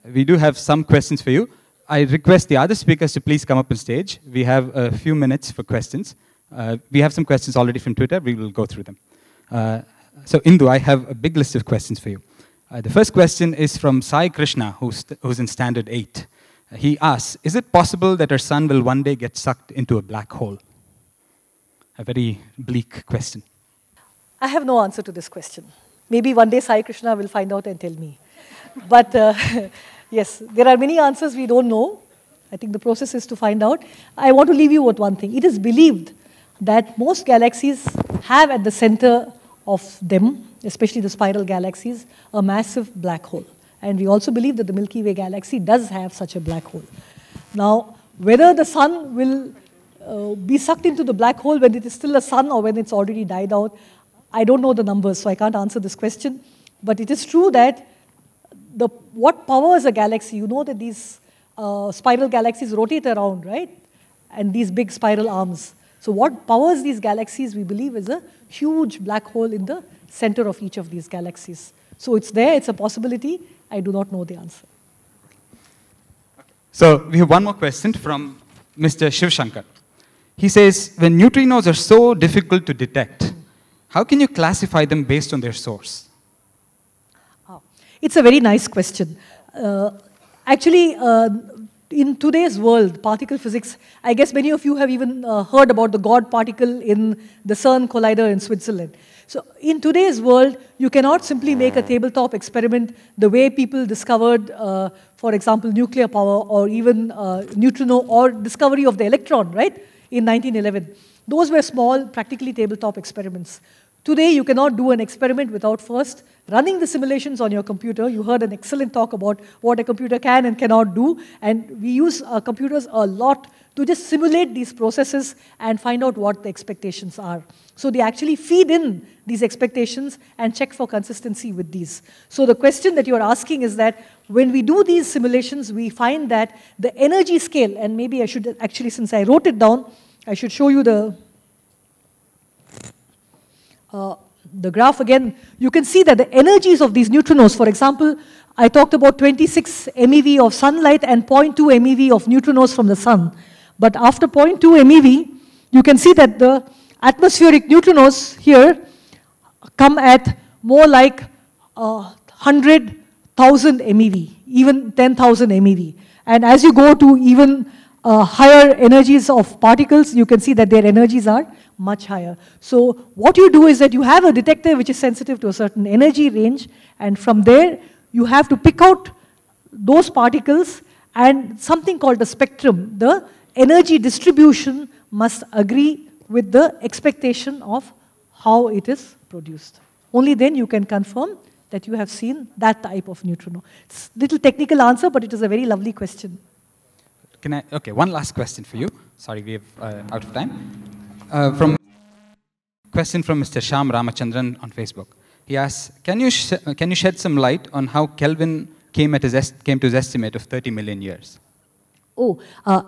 We do have some questions for you. I request the other speakers to please come up on stage. We have a few minutes for questions. We have some questions already from Twitter. We will go through them. So Indu, I have a big list of questions for you. The first question is from Sai Krishna, who's in Standard 8. He asks, is it possible that our sun will one day get sucked into a black hole? A very bleak question. I have no answer to this question. Maybe one day Sai Krishna will find out and tell me. But yes, there are many answers we don't know. I think the process is to find out. I want to leave you with one thing. It is believed that most galaxies have at the center of them, especially the spiral galaxies, a massive black hole. And we also believe that the Milky Way galaxy does have such a black hole. Now, whether the sun will be sucked into the black hole when it is still a sun or when it's already died out, I don't know the numbers, so I can't answer this question. But it is true that what powers a galaxy, you know that these spiral galaxies rotate around, right? And these big spiral arms. So what powers these galaxies, we believe, is a huge black hole in the center of each of these galaxies. So it's there, it's a possibility. I do not know the answer. So we have one more question from Mr. Shiv Shankar. He says, when neutrinos are so difficult to detect, how can you classify them based on their source? It's a very nice question. Actually, in today's world, particle physics, I guess many of you have even heard about the God particle in the CERN collider in Switzerland. So in today's world, you cannot simply make a tabletop experiment the way people discovered, for example, nuclear power or even neutrino or discovery of the electron, right, in 1911. Those were small, practically tabletop experiments. Today, you cannot do an experiment without first running the simulations on your computer. You heard an excellent talk about what a computer can and cannot do. And we use computers a lot to just simulate these processes and find out what the expectations are. So they actually feed in these expectations and check for consistency with these. So the question that you're asking is that when we do these simulations, we find that the energy scale, and maybe I should actually, since I wrote it down, I should show you the graph again. You can see that the energies of these neutrinos, for example, I talked about 26 MeV of sunlight and 0.2 MeV of neutrinos from the sun. But after 0.2 MeV, you can see that the atmospheric neutrinos here come at more like 100,000 MeV, even 10,000 MeV. And as you go to even higher energies of particles, you can see that their energies are much higher. So what you do is that you have a detector which is sensitive to a certain energy range, and from there you have to pick out those particles, and something called the spectrum, the energy distribution must agree with the expectation of how it is produced. Only then you can confirm that you have seen that type of neutrino. It's a little technical answer, but it is a very lovely question. Okay, one last question for you. Sorry, we have out of time. Question from Mr. Shyam Ramachandran on Facebook. He asks, can you shed some light on how Kelvin came to his estimate of 30 million years? Oh,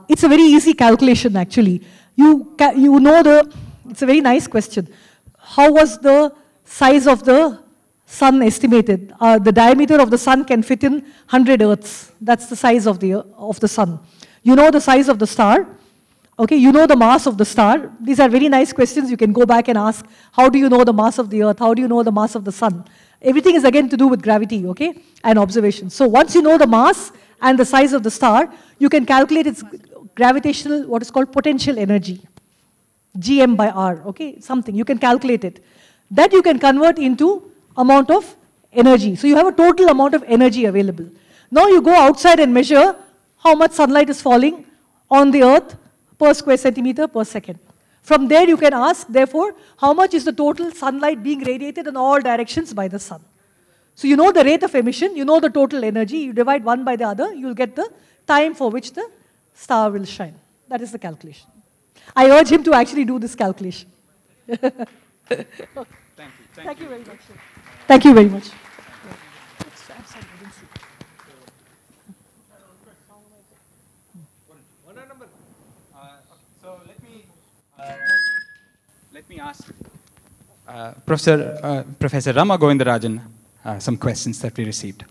it's a very easy calculation actually. You know it's a very nice question. How was the size of the sun estimated? The diameter of the sun can fit in 100 Earths. That's the size of the sun. You know the size of the star. Okay, you know the mass of the star. These are very nice questions. You can go back and ask, how do you know the mass of the Earth? How do you know the mass of the sun? Everything is again to do with gravity, okay, and observation. So once you know the mass and the size of the star, you can calculate its gravitational, what is called potential energy, Gm by R, okay, something. You can calculate it. That you can convert into amount of energy. So you have a total amount of energy available. Now you go outside and measure how much sunlight is falling on the Earth per square centimeter per second. From there you can ask, therefore, how much is the total sunlight being radiated in all directions by the sun. So you know the rate of emission, you know the total energy, you divide one by the other, you'll get the time for which the star will shine. That is the calculation. I urge him to actually do this calculation. Thank you very much. Thank you very much. So let me ask Professor Rama Govindarajan some questions that we received.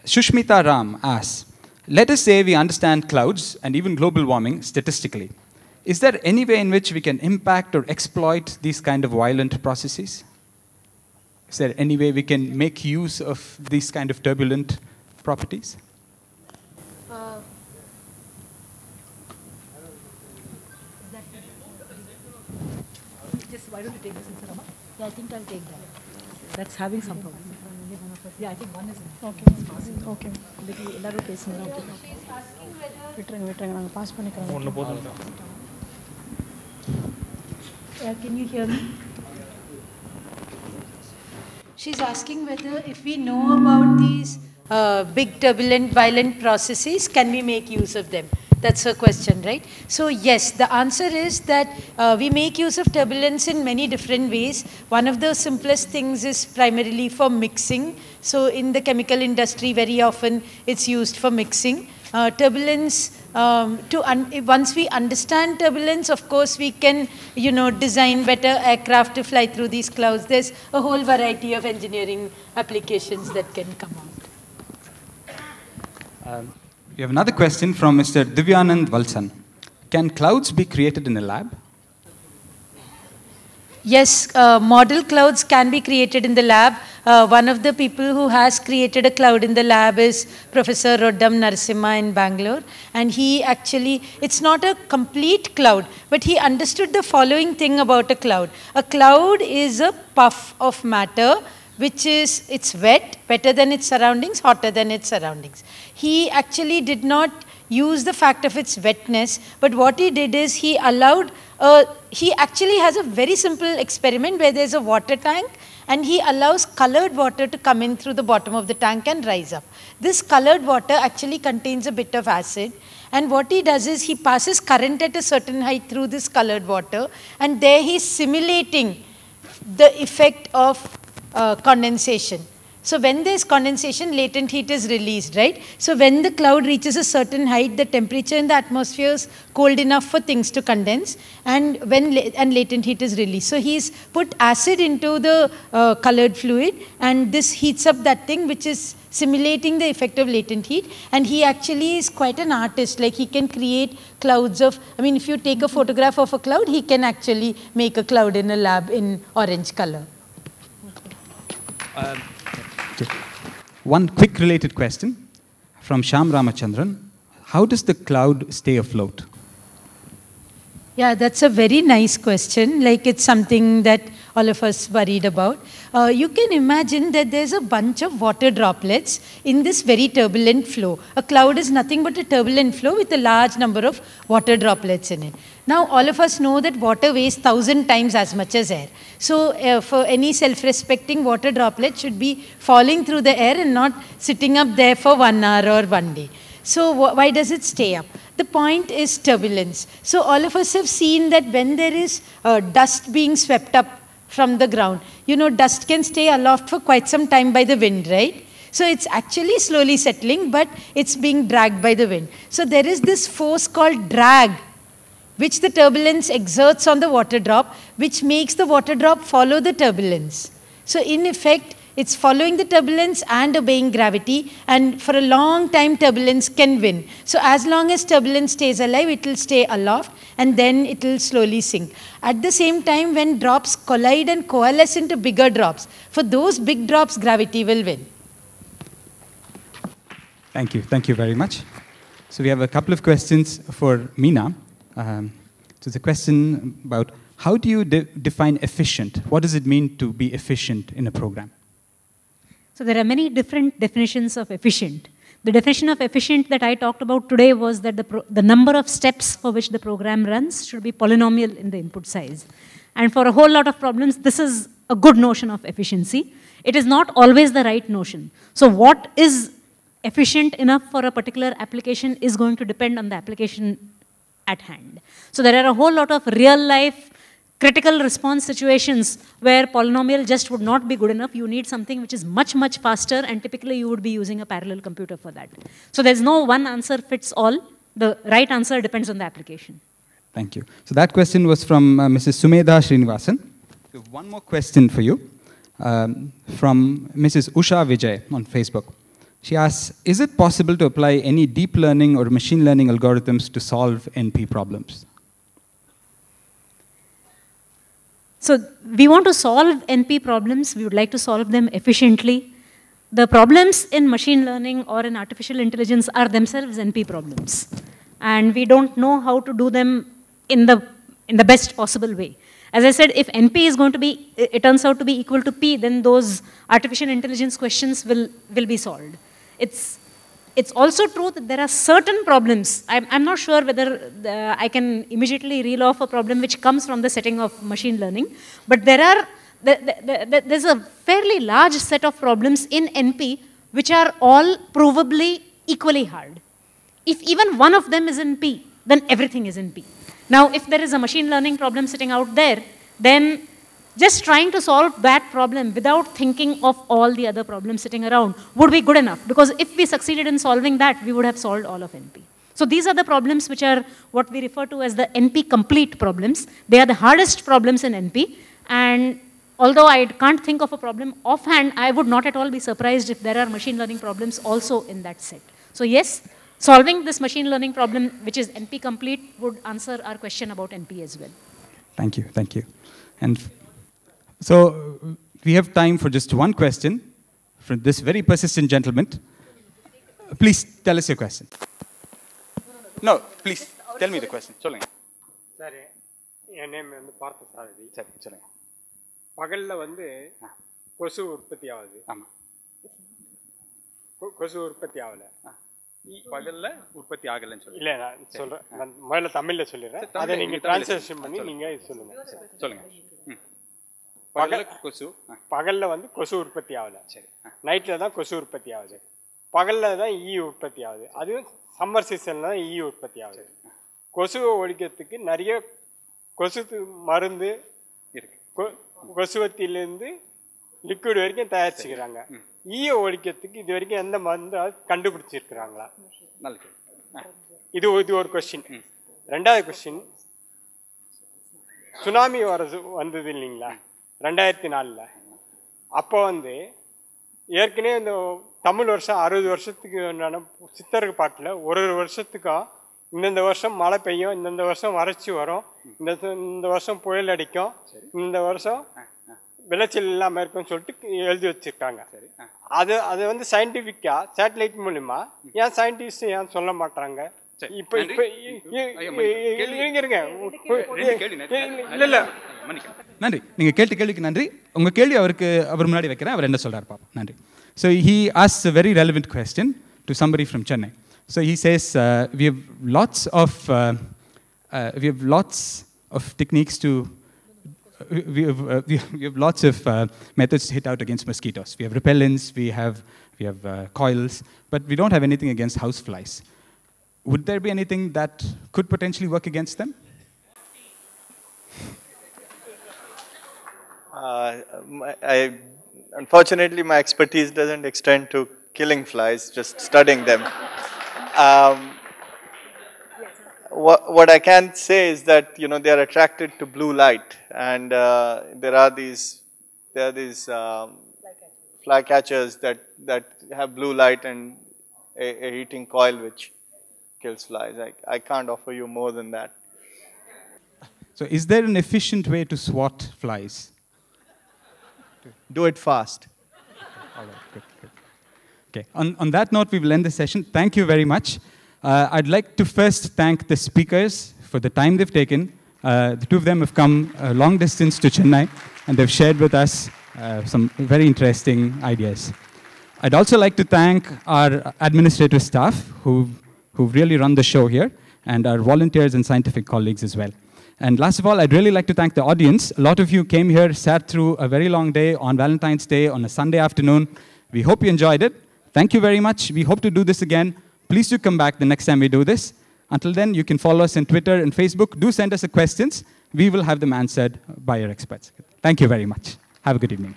Shushmita Ram asks, let us say we understand clouds and even global warming statistically. Is there any way in which we can impact or exploit these kind of violent processes? Is there any way we can make use of these kind of turbulent properties? Just why don't you take this, Mr. Rama? Yeah, I think I'll take that. That's having some problem. Yeah, I think one is okay. Okay. Ellaru pesunga. Vitranga pass panikkran. Can you hear me? She's asking whether if we know about these big turbulent violent processes, can we make use of them? That's her question, right? So yes, the answer is that we make use of turbulence in many different ways. One of the simplest things is primarily for mixing. So in the chemical industry, very often it's used for mixing. Turbulence, once we understand turbulence, of course, we can, design better aircraft to fly through these clouds. There's a whole variety of engineering applications that can come out. We have another question from Mr. Divyanand Valsan. Can clouds be created in a lab? Yes, model clouds can be created in the lab. One of the people who has created a cloud in the lab is Professor Roddam Narasimha in Bangalore. And he actually, it's not a complete cloud, but he understood the following thing about a cloud. A cloud is a puff of matter, which is, it's wet, wetter than its surroundings, hotter than its surroundings. He actually did not use the fact of its wetness, but what he did is he allowed, he actually has a very simple experiment where there's a water tank and he allows colored water to come in through the bottom of the tank and rise up. This colored water actually contains a bit of acid, and what he does is he passes current at a certain height through this colored water, and there he's simulating the effect of condensation. So when there's condensation, latent heat is released, right? So when the cloud reaches a certain height, the temperature in the atmosphere is cold enough for things to condense, and latent heat is released. So he's put acid into the colored fluid, and this heats up that thing, which is simulating the effect of latent heat. And he actually is quite an artist. Like, he can create clouds of, I mean, if you take a photograph of a cloud, he can actually make a cloud in a lab in orange color. One quick related question from Shyam Ramachandran. How does the cloud stay afloat? Yeah, that's a very nice question. Like, it's something that all of us worried about. You can imagine that there's a bunch of water droplets in this very turbulent flow. A cloud is nothing but a turbulent flow with a large number of water droplets in it. Now, all of us know that water weighs 1,000 times as much as air. So, for any self-respecting water droplet should be falling through the air and not sitting up there for 1 hour or 1 day. So, why does it stay up? The point is turbulence. So, all of us have seen that when there is dust being swept up from the ground, dust can stay aloft for quite some time by the wind, right? So, it's actually slowly settling, but it's being dragged by the wind. So, there is this force called drag, which the turbulence exerts on the water drop, which makes the water drop follow the turbulence. So, in effect, it's following the turbulence and obeying gravity, and for a long time turbulence can win. So as long as turbulence stays alive, it will stay aloft, and then it will slowly sink. At the same time, when drops collide and coalesce into bigger drops, for those big drops, gravity will win. Thank you very much. So we have a couple of questions for Meena. So it's a question about, how do you define efficient? What does it mean to be efficient in a program? So there are many different definitions of efficient. The definition of efficient that I talked about today was that the number of steps for which the program runs should be polynomial in the input size. And for a whole lot of problems, this is a good notion of efficiency. It is not always the right notion. So what is efficient enough for a particular application is going to depend on the application at hand. So there are a whole lot of real-life critical response situations where polynomial just would not be good enough. You need something which is much, much faster, and typically you would be using a parallel computer for that. So there's no one answer fits all. The right answer depends on the application. Thank you. So that question was from Mrs. Sumedha Srinivasan. So one more question for you from Mrs. Usha Vijay on Facebook. She asks, is it possible to apply any deep learning or machine learning algorithms to solve NP problems? So we want to solve NP problems. We would like to solve them efficiently. The problems in machine learning or in artificial intelligence are themselves NP problems. And we don't know how to do them in the best possible way. As I said, if NP is going to be, it turns out to be equal to P, then those artificial intelligence questions will be solved. It's also true that there are certain problems. I'm not sure whether I can immediately reel off a problem which comes from the setting of machine learning, but there's a fairly large set of problems in NP which are all provably equally hard. If even one of them is in P, then everything is in P. Now, if there is a machine learning problem sitting out there, then just trying to solve that problem without thinking of all the other problems sitting around would be good enough. Because if we succeeded in solving that, we would have solved all of NP. So these are the problems which are what we refer to as the NP complete problems. They are the hardest problems in NP. And although I can't think of a problem offhand, I would not at all be surprised if there are machine learning problems also in that set. So yes, solving this machine learning problem, which is NP complete, would answer our question about NP as well. Thank you, thank you. And so we have time for just one question from this very persistent gentleman. Please tell us your question. No, please tell me the question. Solunga. Sorry, my name is Parthasarathi. Sorry, solunga. பகல்ல வந்து கொசு உற்பத்தி ஆகுது. ஆமா. கொசு உற்பத்தி ஆகல. பகல்ல உற்பத்தி ஆகலன்னு சொல்லுங்க. இல்ல நான் சொல்றேன். நான் முதல்ல தமிழ்ல சொல்லிறேன். அதை நீங்க டிரான்ஸ்லேஷன் பண்ணி நீங்க சொல்லுங்க. சொல்லுங்க. பகல்ல வந்து கொசு உற்பத்தி ஆகல. சரி. நைட்ல தான் கொசு உற்பத்தி ஆகுது. பகல்ல தான் ஈ உற்பத்தி ஆகுது. அதுவும் சம்மர் சீசன்ல தான் ஈ உற்பத்தி ஆகுது. கொசுவை ஒழிக்கிறதுக்கு நிறைய கொசு மருந்து இருக்கு. கொசுவத்திலிருந்து லிக்விட் வரைக்கும் தயாரிச்சுக்கிறாங்க. ஈயை ஒழிக்கிறதுக்கு இது வரைக்கும் எந்த மருந்து கண்டுபிடிச்சிருக்கிறாங்களா? இது ஒரு கொஸ்டின். ரெண்டாவது கொஸ்டின், சுனாமி வந்தது இல்லைங்களா 2004. அப்போ வந்து ஏற்கனவே இந்த தமிழ் வருஷம் 60 வருஷத்துக்கு சித்தருக்கு பாட்டில் ஒரு வருஷத்துக்கும் இந்தந்த வருஷம் மழை பெய்யும், இந்தந்த வருஷம் வறட்சி வரும், இந்த வருஷம் புயல் அடிக்கும், இந்த வருஷம் விளைச்சல் இல்லாமல் இருக்குன்னு சொல்லிட்டு எழுதி வச்சிருக்காங்க. அது வந்து சயின்டிஃபிக்கா சேட்டலைட் மூலிமா ஏன் சயின்டிஸ்ட் ஏன் சொல்ல மாட்டாங்க? இப்போ நன்றி. நீங்க கேட்ட கேள்விக்கு நன்றி. உங்க கேள்வி அவர் முன்னாடி வைக்கிறேன். அவர் என்ன சொல்றாரு பாப்போம். நன்றி. So he asks a very relevant question to somebody from Chennai. So he says we have lots of techniques to we have lots of methods to hit out against mosquitoes. We have repellents, we have coils, but we don't have anything against house flies. Would there be anything that could potentially work against them? Unfortunately, my expertise doesn't extend to killing flies, just studying them. What I can say is that they are attracted to blue light, and there are these fly catchers that have blue light and a heating coil which kills flies. I can't offer you more than that. So is there an efficient way to swat flies? Do it fast. All right, good. Okay, on that note, we will end the session. Thank you very much. I'd like to first thank the speakers for the time they've taken. The two of them have come a long distance to Chennai, and they've shared with us some very interesting ideas. I'd also like to thank our administrative staff who've really run the show here, and our volunteers and scientific colleagues as well. And last of all, I'd really like to thank the audience. A lot of you came here, sat through a very long day on Valentine's Day on a Sunday afternoon. We hope you enjoyed it. Thank you very much. We hope to do this again. Please do come back the next time we do this. Until then, you can follow us on Twitter and Facebook. Do send us questions. We will have them answered by your experts. Thank you very much. Have a good evening.